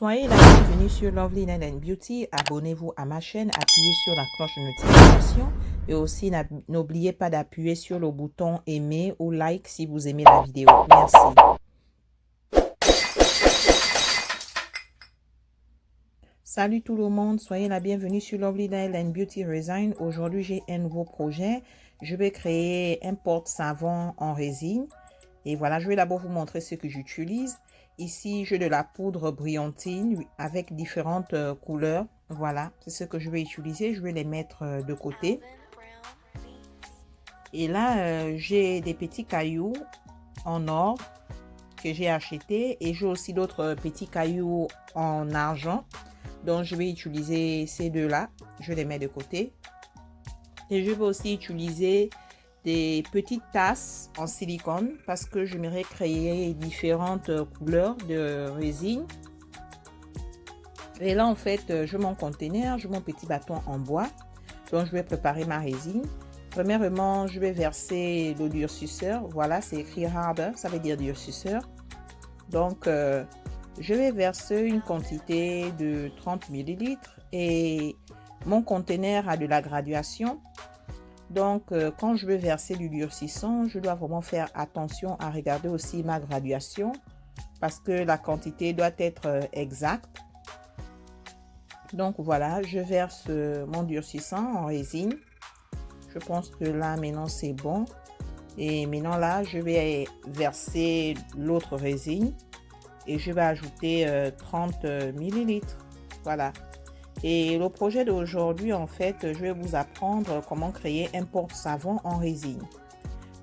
Soyez la bienvenue sur Lovely Nail and Beauty. Abonnez-vous à ma chaîne, appuyez sur la cloche de notification et aussi n'oubliez pas d'appuyer sur le bouton aimer ou like si vous aimez la vidéo. Merci. Salut tout le monde, soyez la bienvenue sur Lovely Nail and Beauty Resin. Aujourd'hui, j'ai un nouveau projet. Je vais créer un porte-savon en résine. Et voilà, je vais d'abord vous montrer ce que j'utilise. Ici, j'ai de la poudre brillantine avec différentes couleurs. Voilà, c'est ce que je vais utiliser. Je vais les mettre de côté. Et là, j'ai des petits cailloux en or que j'ai acheté. Et j'ai aussi d'autres petits cailloux en argent. Donc, je vais utiliser ces deux-là. Je les mets de côté. Et je vais aussi utiliser des petites tasses en silicone parce que j'aimerais créer différentes couleurs de résine. Et là, en fait, je mon conteneur, je mon petit bâton en bois. Donc, je vais préparer ma résine. Premièrement, je vais verser le durcisseur. Voilà, c'est écrit harder, ça veut dire durcisseur. Donc, je vais verser une quantité de 30 ml et mon conteneur a de la graduation. Donc, quand je veux verser du durcissant, je dois vraiment faire attention à regarder aussi ma graduation parce que la quantité doit être exacte. Donc, voilà, je verse mon durcissant en résine. Je pense que là, maintenant, c'est bon. Et maintenant, là, je vais verser l'autre résine et je vais ajouter 30 ml. Voilà. Et le projet d'aujourd'hui, en fait, je vais vous apprendre comment créer un porte-savon en résine.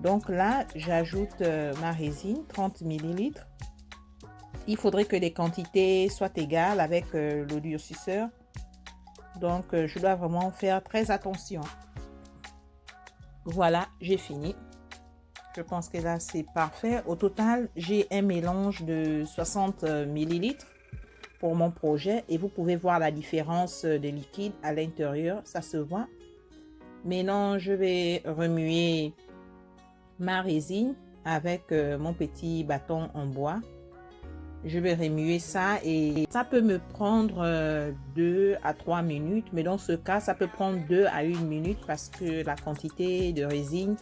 Donc là, j'ajoute ma résine, 30 ml. Il faudrait que les quantités soient égales avec le durcisseur. Donc, je dois vraiment faire très attention. Voilà, j'ai fini. Je pense que là, c'est parfait. Au total, j'ai un mélange de 60 ml. Pour mon projet et vous pouvez voir la différence de liquide à l'intérieur, ça se voit. Maintenant, je vais remuer ma résine avec mon petit bâton en bois. Je vais remuer ça et ça peut me prendre 2 à 3 minutes, mais dans ce cas, ça peut prendre 2 à 1 minute parce que la quantité de résine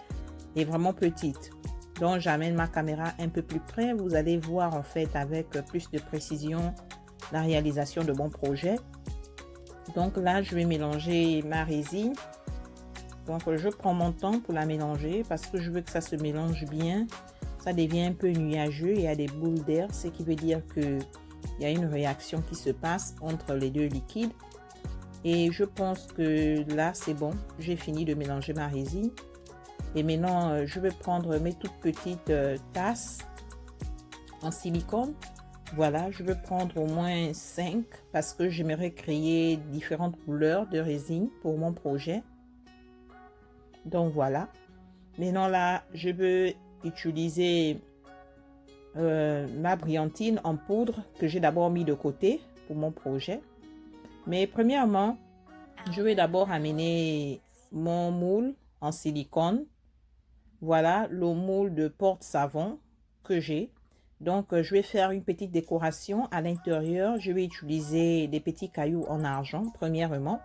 est vraiment petite. Donc, j'amène ma caméra un peu plus près. Vous allez voir en fait avec plus de précision la réalisation de mon projet. Donc là, je vais mélanger ma résine. Donc, je prends mon temps pour la mélanger parce que je veux que ça se mélange bien. Ça devient un peu nuageux, il y a des boules d'air, ce qui veut dire qu'il y a une réaction qui se passe entre les deux liquides. Et je pense que là, c'est bon. J'ai fini de mélanger ma résine. Et maintenant, je vais prendre mes toutes petites tasses en silicone. Voilà, je vais prendre au moins 5 parce que j'aimerais créer différentes couleurs de résine pour mon projet. Donc voilà. Maintenant là, je veux utiliser ma brillantine en poudre que j'ai d'abord mis de côté pour mon projet. Mais premièrement, je vais d'abord amener mon moule en silicone. Voilà le moule de porte-savon que j'ai. Donc, je vais faire une petite décoration à l'intérieur. Je vais utiliser des petits cailloux en argent, premièrement.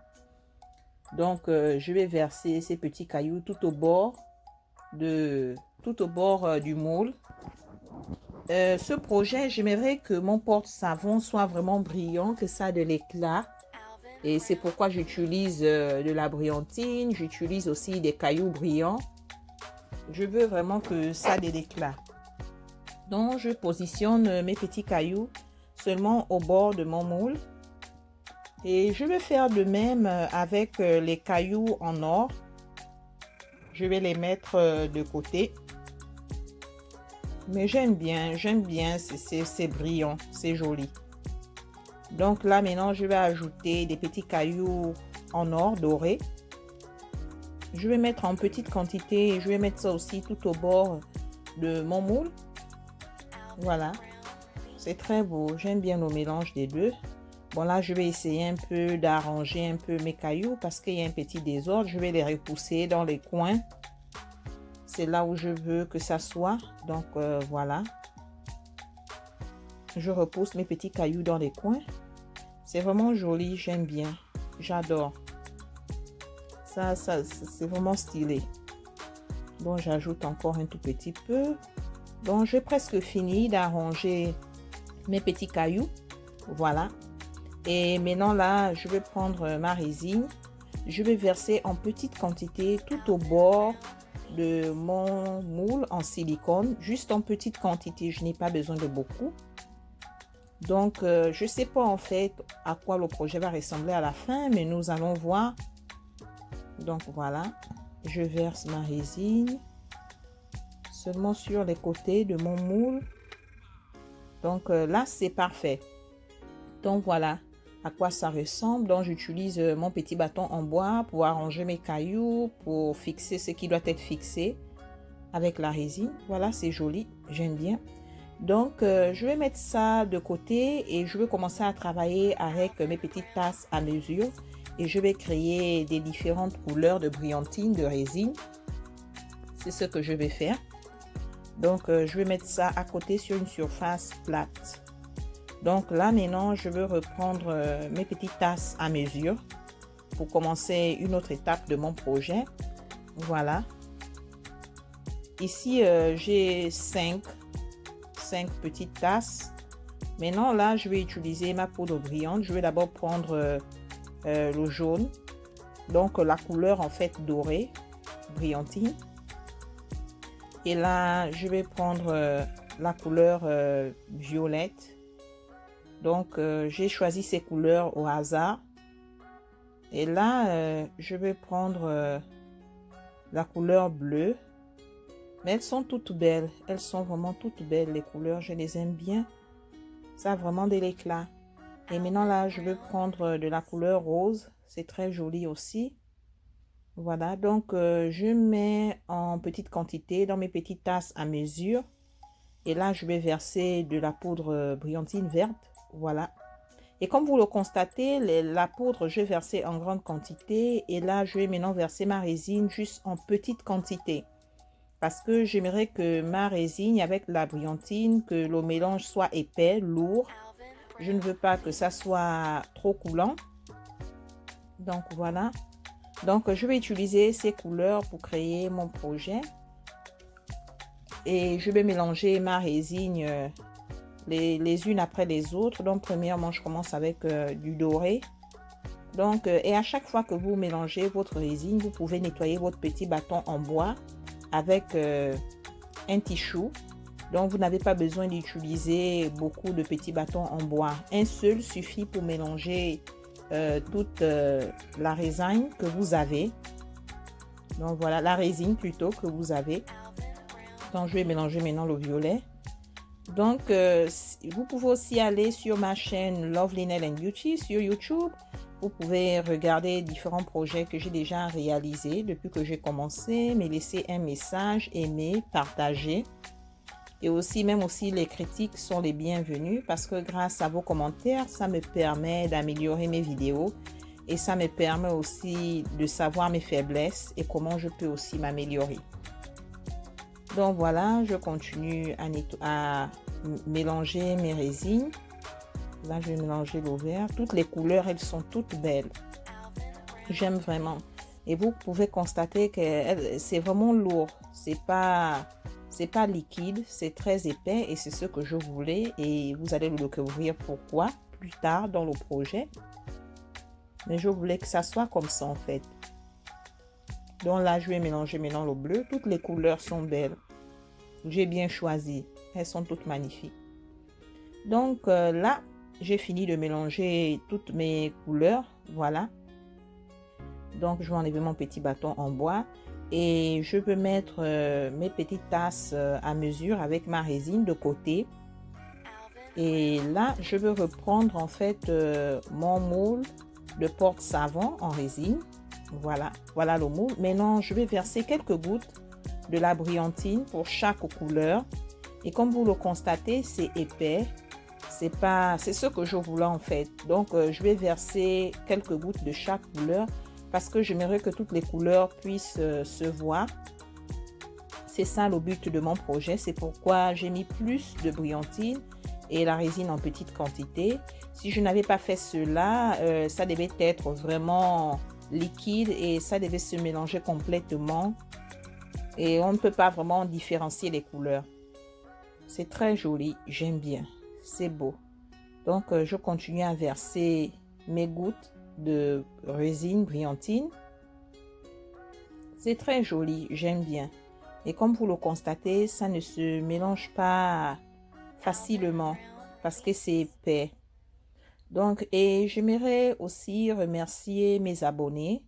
Donc, je vais verser ces petits cailloux tout au bord du moule. Ce projet, j'aimerais que mon porte-savon soit vraiment brillant, que ça a de l'éclat. Et c'est pourquoi j'utilise de la brillantine. J'utilise aussi des cailloux brillants. Je veux vraiment que ça ait de l'éclat. Donc, je positionne mes petits cailloux seulement au bord de mon moule. Et je vais faire de même avec les cailloux en or. Je vais les mettre de côté. Mais j'aime bien, c'est brillant, c'est joli. Donc là, maintenant, je vais ajouter des petits cailloux en or doré. Je vais mettre en petite quantité et je vais mettre ça aussi tout au bord de mon moule. Voilà, c'est très beau. J'aime bien le mélange des deux. Bon, là, je vais essayer un peu d'arranger un peu mes cailloux parce qu'il y a un petit désordre. Je vais les repousser dans les coins. C'est là où je veux que ça soit. Donc, voilà. je repousse mes petits cailloux dans les coins. C'est vraiment joli, j'aime bien, j'adore. Ça c'est vraiment stylé. Donc j'ajoute encore un tout petit peu. Donc j'ai presque fini d'arranger mes petits cailloux. Voilà. Et maintenant là, je vais prendre ma résine. Je vais verser en petite quantité tout au bord de mon moule en silicone. Juste en petite quantité, je n'ai pas besoin de beaucoup. Donc je ne sais pas en fait à quoi le projet va ressembler à la fin, mais nous allons voir. Donc voilà, je verse ma résine seulement sur les côtés de mon moule. Donc là c'est parfait. Donc voilà à quoi ça ressemble. Donc j'utilise mon petit bâton en bois pour arranger mes cailloux, pour fixer ce qui doit être fixé avec la résine. Voilà, c'est joli, j'aime bien. Donc je vais mettre ça de côté et je vais commencer à travailler avec mes petites tasses à mesure et je vais créer des différentes couleurs de brillantine de résine. C'est ce que je vais faire. Donc je vais mettre ça à côté sur une surface plate. Donc là maintenant je vais reprendre mes petites tasses à mesure pour commencer une autre étape de mon projet. Voilà. Ici j'ai 5 petites tasses. Maintenant là je vais utiliser ma poudre brillante. Je vais d'abord prendre le jaune, donc la couleur en fait dorée, brillantine. Et là je vais prendre la couleur violette. Donc j'ai choisi ces couleurs au hasard. Et là je vais prendre la couleur bleue. Mais elles sont toutes belles, elles sont vraiment toutes belles les couleurs, je les aime bien. Ça a vraiment de l'éclat. Et maintenant là, je vais prendre de la couleur rose, c'est très joli aussi. Voilà, donc je mets en petite quantité dans mes petites tasses à mesure. Et là, je vais verser de la poudre brillantine verte, voilà. Et comme vous le constatez, la poudre, je vais verser en grande quantité. Et là, je vais maintenant verser ma résine juste en petite quantité. Parce que j'aimerais que ma résine avec la brillantine, que le mélange soit épais, lourd. Je ne veux pas que ça soit trop coulant. Donc voilà. Donc je vais utiliser ces couleurs pour créer mon projet. Et je vais mélanger ma résine les unes après les autres. Donc premièrement, je commence avec du doré. Donc, et à chaque fois que vous mélangez votre résine, vous pouvez nettoyer votre petit bâton en bois avec un tissu. Donc vous n'avez pas besoin d'utiliser beaucoup de petits bâtons en bois. Un seul suffit pour mélanger toute la résine que vous avez. Donc voilà, la résine plutôt que vous avez. Donc je vais mélanger maintenant le violet. Donc vous pouvez aussi aller sur ma chaîne Lovely Nail and Beauty sur YouTube. Vous pouvez regarder différents projets que j'ai déjà réalisés depuis que j'ai commencé, me laisser un message, aimer, partager. Et aussi, même aussi, les critiques sont les bienvenues parce que grâce à vos commentaires, ça me permet d'améliorer mes vidéos et ça me permet aussi de savoir mes faiblesses et comment je peux aussi m'améliorer. Donc voilà, je continue à mélanger mes résines. Là, je vais mélanger l'eau vert. Toutes les couleurs, elles sont toutes belles. J'aime vraiment. Et vous pouvez constater que c'est vraiment lourd. C'est pas liquide, c'est très épais et c'est ce que je voulais. Et vous allez le découvrir pourquoi plus tard dans le projet. Mais je voulais que ça soit comme ça en fait. Donc là, je vais mélanger maintenant le bleu. Toutes les couleurs sont belles. J'ai bien choisi. Elles sont toutes magnifiques. Donc là, j'ai fini de mélanger toutes mes couleurs. Voilà. Donc, je vais enlever mon petit bâton en bois. Et je peux mettre mes petites tasses à mesure avec ma résine de côté. Et là, je veux reprendre en fait mon moule de porte-savon en résine. Voilà, voilà le moule. Maintenant, je vais verser quelques gouttes de la brillantine pour chaque couleur. Et comme vous le constatez, c'est épais. C'est ce que je voulais en fait. Donc, je vais verser quelques gouttes de chaque couleur parce que j'aimerais que toutes les couleurs puissent se voir. C'est ça le but de mon projet. C'est pourquoi j'ai mis plus de brillantine et la résine en petite quantité. Si je n'avais pas fait cela, ça devait être vraiment liquide et ça devait se mélanger complètement. Et on ne peut pas vraiment différencier les couleurs. C'est très joli, j'aime bien. C'est beau. Donc, je continue à verser mes gouttes de résine brillantine. C'est très joli, j'aime bien. Et comme vous le constatez, ça ne se mélange pas facilement parce que c'est épais. Donc, et j'aimerais aussi remercier mes abonnés.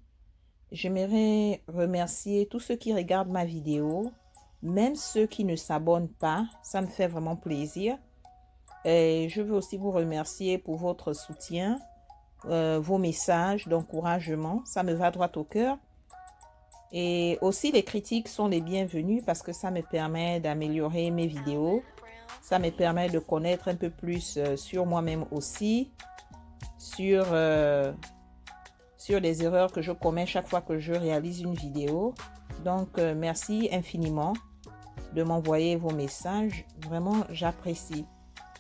J'aimerais remercier tous ceux qui regardent ma vidéo, même ceux qui ne s'abonnent pas. Ça me fait vraiment plaisir. Et je veux aussi vous remercier pour votre soutien, vos messages d'encouragement. Ça me va droit au cœur. Et aussi, les critiques sont les bienvenues parce que ça me permet d'améliorer mes vidéos. Ça me permet de connaître un peu plus sur moi-même aussi, sur les erreurs que je commets chaque fois que je réalise une vidéo. Donc, merci infiniment de m'envoyer vos messages. Vraiment, j'apprécie.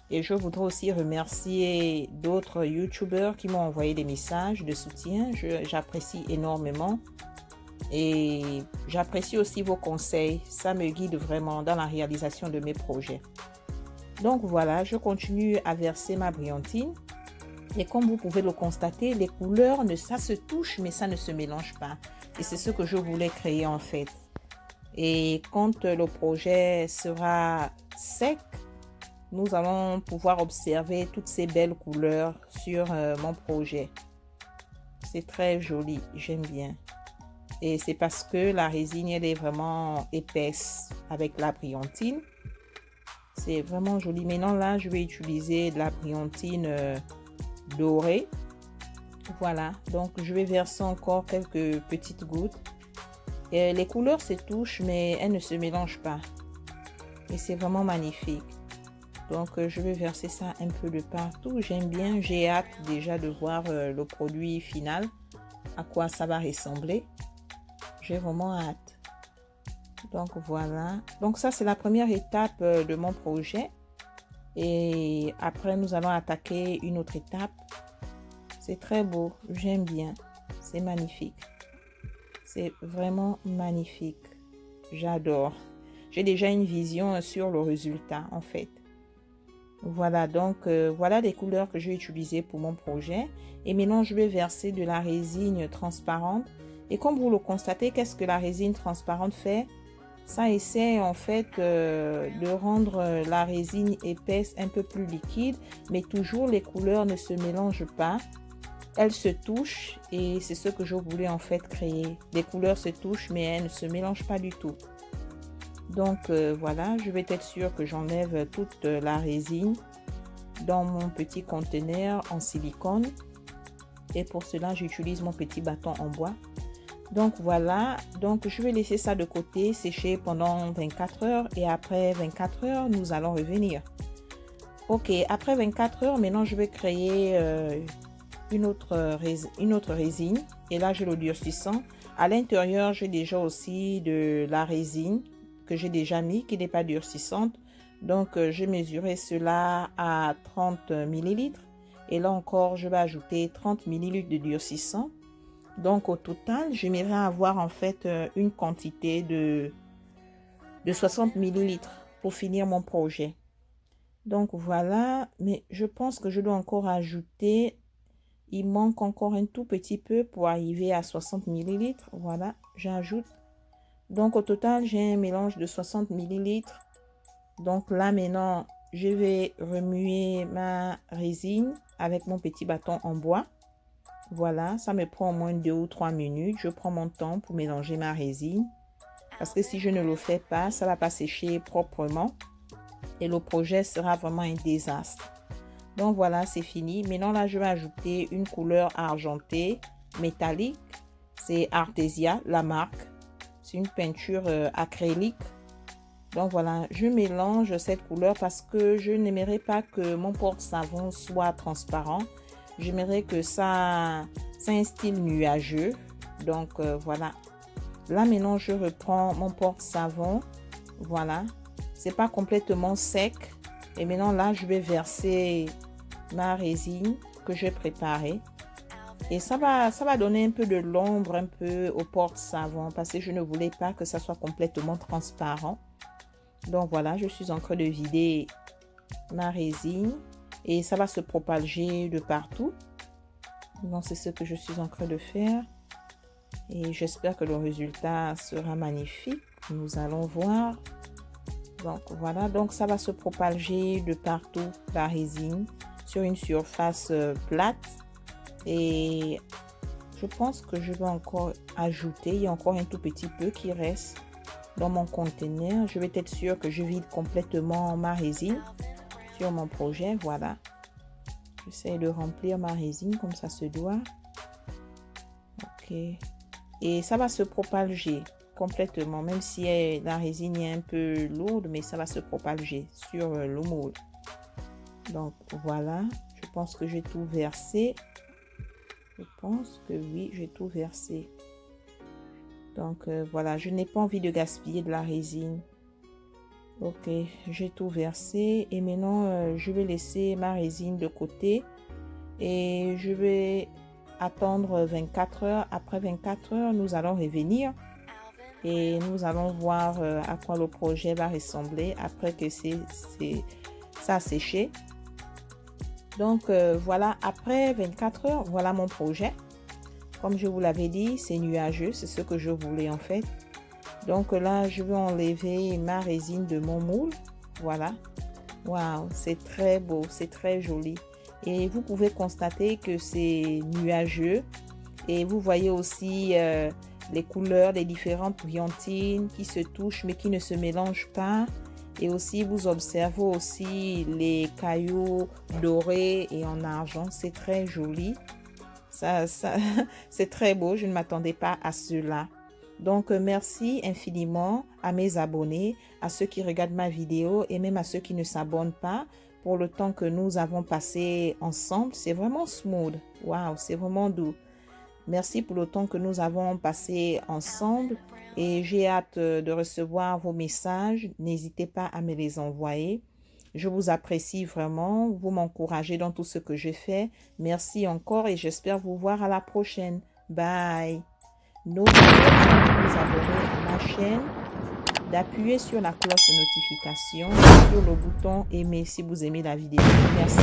Et je voudrais aussi remercier d'autres YouTubeurs qui m'ont envoyé des messages de soutien. J'apprécie énormément. Et j'apprécie aussi vos conseils. Ça me guide vraiment dans la réalisation de mes projets. Donc voilà, je continue à verser ma brillantine. Et comme vous pouvez le constater, les couleurs, ça se touche, mais ça ne se mélange pas. Et c'est ce que je voulais créer en fait. Et quand le projet sera sec, nous allons pouvoir observer toutes ces belles couleurs sur mon projet. C'est très joli, j'aime bien. Et c'est parce que la résine, elle est vraiment épaisse avec la brillantine. C'est vraiment joli. Maintenant, là, je vais utiliser de la brillantine dorée. Voilà, donc je vais verser encore quelques petites gouttes. Et les couleurs se touchent, mais elles ne se mélangent pas. Et c'est vraiment magnifique. Donc, je vais verser ça un peu de partout. J'aime bien, j'ai hâte déjà de voir le produit final, à quoi ça va ressembler. J'ai vraiment hâte. Donc, voilà. Donc, ça, c'est la première étape de mon projet. Et après, nous allons attaquer une autre étape. C'est très beau. J'aime bien. C'est magnifique. C'est vraiment magnifique. J'adore. J'ai déjà une vision sur le résultat, en fait. Voilà, donc voilà les couleurs que je vais utiliser pour mon projet. Et maintenant, je vais verser de la résine transparente. Et comme vous le constatez, qu'est-ce que la résine transparente fait? Ça essaie en fait de rendre la résine épaisse un peu plus liquide, mais toujours les couleurs ne se mélangent pas. Elles se touchent et c'est ce que je voulais en fait créer. Les couleurs se touchent, mais elles ne se mélangent pas du tout. Donc voilà, je vais être sûre que j'enlève toute la résine dans mon petit conteneur en silicone. Et pour cela, j'utilise mon petit bâton en bois. Donc voilà, donc je vais laisser ça de côté, sécher pendant 24 heures. Et après 24 heures, nous allons revenir. Ok, après 24 heures, maintenant je vais créer une autre résine. Et là, j'ai le durcissant. À l'intérieur, j'ai déjà aussi de la résine que j'ai déjà mis, qui n'est pas durcissante. Donc, j'ai mesuré cela à 30 ml. Et là encore, je vais ajouter 30 ml de durcissant. Donc, au total, j'aimerais avoir en fait une quantité de 60 ml pour finir mon projet. Donc, voilà. Mais je pense que je dois encore ajouter. Il manque encore un tout petit peu pour arriver à 60 ml. Voilà, j'ajoute. Donc, au total, j'ai un mélange de 60 ml. Donc, là, maintenant, je vais remuer ma résine avec mon petit bâton en bois. Voilà, ça me prend au moins 2 ou 3 minutes. Je prends mon temps pour mélanger ma résine. Parce que si je ne le fais pas, ça ne va pas sécher proprement. Et le projet sera vraiment un désastre. Donc, voilà, c'est fini. Maintenant, là, je vais ajouter une couleur argentée métallique. C'est Artesia, la marque. C'est une peinture acrylique. Donc voilà, je mélange cette couleur parce que je n'aimerais pas que mon porte-savon soit transparent. J'aimerais que ça ait un style nuageux. Donc voilà. Là maintenant, je reprends mon porte-savon. Voilà. C'est pas complètement sec. Et maintenant là, je vais verser ma résine que j'ai préparée. Et ça va donner un peu de l'ombre, un peu au porte-savon, parce que je ne voulais pas que ça soit complètement transparent. Donc voilà, je suis en train de vider ma résine et ça va se propager de partout. Donc c'est ce que je suis en train de faire. Et j'espère que le résultat sera magnifique. Nous allons voir. Donc voilà, donc ça va se propager de partout, la résine, sur une surface plate. Et je pense que je vais encore ajouter, il y a encore un tout petit peu qui reste dans mon conteneur. Je vais être sûre que je vide complètement ma résine sur mon projet. Voilà, j'essaie de remplir ma résine comme ça se doit. Ok, et ça va se propager complètement, même si la résine est un peu lourde, mais ça va se propager sur le moule. Donc voilà, je pense que j'ai tout versé. Je pense que oui, j'ai tout versé. Donc voilà, je n'ai pas envie de gaspiller de la résine. Ok, j'ai tout versé et maintenant je vais laisser ma résine de côté et je vais attendre 24 heures. Après 24 heures, nous allons revenir et nous allons voir à quoi le projet va ressembler après que ça a séché. Donc voilà, après 24 heures, voilà mon projet. Comme je vous l'avais dit, c'est nuageux, c'est ce que je voulais en fait. Donc là, je vais enlever ma résine de mon moule. Voilà. Waouh, c'est très beau, c'est très joli. Et vous pouvez constater que c'est nuageux. Et vous voyez aussi les couleurs des différentes brillantines qui se touchent mais qui ne se mélangent pas. Et aussi, vous observez aussi les cailloux dorés et en argent. C'est très joli. Ça c'est très beau. Je ne m'attendais pas à cela. Donc, merci infiniment à mes abonnés, à ceux qui regardent ma vidéo et même à ceux qui ne s'abonnent pas pour le temps que nous avons passé ensemble. C'est vraiment smooth. Waouh, c'est vraiment doux. Merci pour le temps que nous avons passé ensemble et j'ai hâte de recevoir vos messages. N'hésitez pas à me les envoyer. Je vous apprécie vraiment. Vous m'encouragez dans tout ce que je fais. Merci encore et j'espère vous voir à la prochaine. Bye. N'oubliez pas de vous abonner à ma chaîne, d'appuyer sur la cloche de notification, sur le bouton aimer si vous aimez la vidéo. Merci.